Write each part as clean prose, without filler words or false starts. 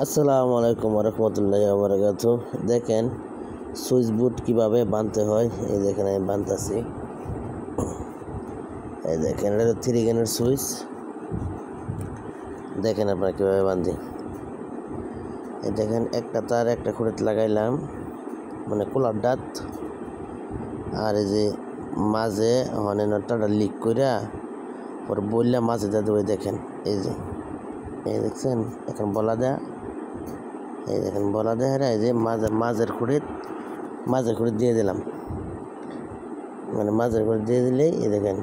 আসসালামু আলাইকুম রহমতুল্লাহি ওয়া বারাকাতুহু। দেখেন সুইচ বোর্ড কীভাবে বানতে হয়। এই দেখেন আমি বানতেছি। এই দেখেন এটা হলো 3 গেনের সুইচ। দেখেন আপনারা কীভাবে বান্ধি। এই দেখেন একটা তার একটা খুঁড়িতে লাগাইলাম, মানে কুলার ডাত। আর এই যে মাঝে মানে নটটা লিক কইরা পরে বললে মাঝে দিয়ে দেবো। দেখেন এই যে এই দেখছেন এখন বলা দেয়া, এই দেখেন বলা দেয়। এই যে মাঝের খুঁড়ি দিয়ে দিলাম, মানে মাঝের খুঁড়ি দিয়ে দিলেই এই দেখেন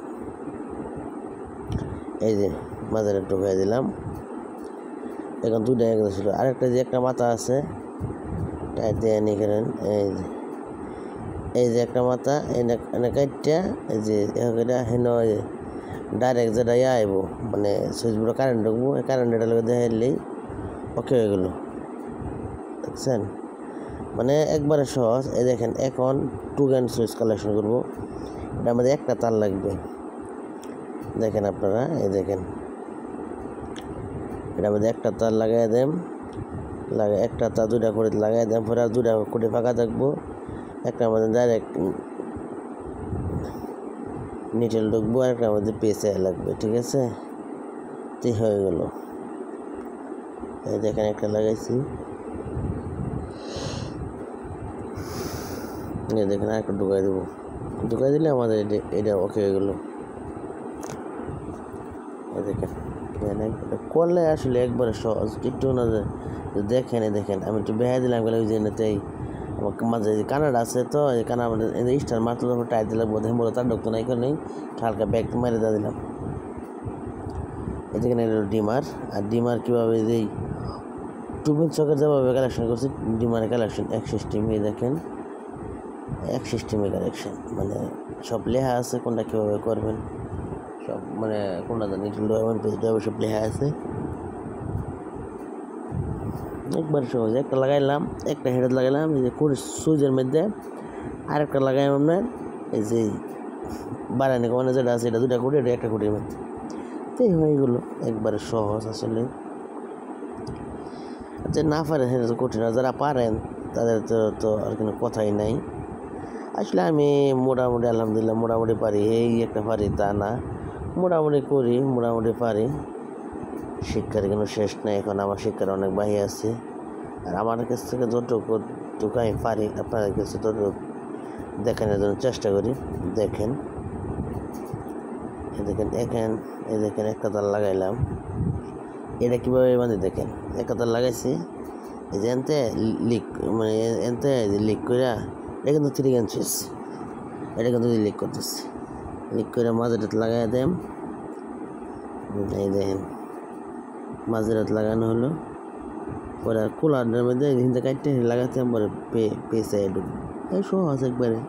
এই যে মাঝের একটু হয়ে দিলাম। এখন দুইটা এক ছিল, আরেকটা যে একটা মাথা আছে টাইট দিয়ে নিয়ে করেন। এই যে একটা মাথা এনে কাটটা এই যে হেন ডাইরেক্ট যেটা আইব, মানে সুইচ বোর্ডে কারেন্ট ঢুকবো, এই কারেন্টটা লোক দেখাইলেই ওকে হয়ে গেলো। দেখছেন, মানে একবারে সহজ। এই দেখেন এখন 2 গ্যান সুইচ কালেকশন করবো। এটার মধ্যে একটা তার লাগবে। দেখেন আপনারা এই দেখেন এটার মধ্যে একটা তার লাগাই দেন, একটা তার দুইটা করে লাগাই দেন, পরে আর দুইটা করে ফাঁকা থাকবো। একটার মধ্যে ডাইরেক্ট নিটেল ঢুকবো, আর একটার মধ্যে পেঁচে লাগবে। ঠিক আছে, তাই হয়ে গেল। এই দেখেন একটা লাগাইছি, দেখেন আরেকটা ঢুকাই দেবো। ঢুকাই দিলে আমাদের এটা ওকে হয়ে গেলো। দেখেন করলে আসলে একবারে সহজ, একটু না দেখেন। দেখেন আমি একটু বেহাই দিলাম গেলে ওই জন্যতেই আমার মাঝে যে কানাডা আছে, তো এই কানা আমাদের স্টার মারতে টাইট দিলে বোধহয় বলে তার ঢুকতো না, এই কারণেই হালকা ব্যাগ মেরে দিয়ে দিলাম। এই দেখেন এটা ডিমার। আর ডিমার কীভাবে যেই 2 পিন সকেট যেভাবে কালেকশন করছি, ডিমারের কালেকশন এক সিস্টেমে। দেখেন এক সিস্টেমে কালেকশন, মানে সব লেখা আছে কোনটা কীভাবে করবেন, সব মানে কোনটা জানি সব লেখা আছে। একবার সহজ, একটা লাগাইলাম, একটা হেডে লাগাইলাম এই যে সুইচের মধ্যে, আরেকটা লাগাইলাম আপনার এই যে বাড়ানি কমানো যেটা আছে, এটা দুটা খুঁটি, এটা একটা খুঁটির মধ্যে। তাই হয়ে গেলো, একবারে সহজ আসলে। যে না পারেন সেটা তো কঠিন, আর যারা পারেন তাদের তো আর কোনো কথাই নাই। আসলে আমি মোটামুটি আলহামদুলিল্লাহ মোটামুটি পারি, এই একটা পারি তা না, মোটামুটি করি, মোটামুটি পারি। শিক্ষার কোনো শেষ নেই, এখন আমার শিক্ষার অনেক বাহি আছে। আর আমার কাছ থেকে যতটুকু আমি পারি আপনাদের কাছে ততটুকু দেখানোর জন্য চেষ্টা করি। দেখেন এই দেখেন একটা তার লাগাইলাম। এটা কীভাবে বাঁধি দেখেন, একটা তার লাগাইছি এই যে এনতে লিক, মানে এনতে লিক করে, এটা কিন্তু 3 গ্যান সুইচ, এটা কিন্তু লিক করতেছে। লিক করে মাঝেটা লাগাই দেন। এই দেখেন মাঝেরাত লাগানো হলো, পরে আর কুলারের মধ্যে হিন্দে কাটতে লাগাতে পরে পেঁচে ঢুকবে। এই সহজ একবারে।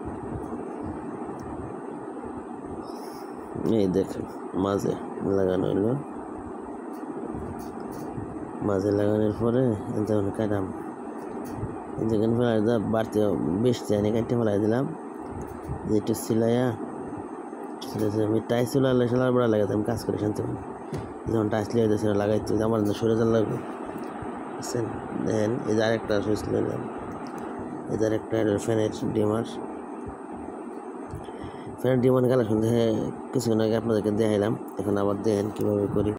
এই দেখেন মাঝে লাগানো হলো, মাঝে লাগানোর পরে তখন কাটাম। দেখেন ফেলাই বাড়তে বেশি আনি কাটতে ফেলাই দিলাম, যে একটু সিলাইয়া আমি টাইস চুলালে সেলার বেড়া লাগাতাম কাজ করে শান্তি। যখন টাইস লিয়ে সেটা লাগাইতে আমার সরে যান লাগবে। বুঝছেন, দেখেন এই যে আরেকটা সুইচ নিলাম, এই যে আরেকটা ফ্যানের ডিমার কালেকশন দেখে কিছুক্ষণ আগে আপনাদেরকে দেখাইলাম। এখন আবার দেখেন কীভাবে করি।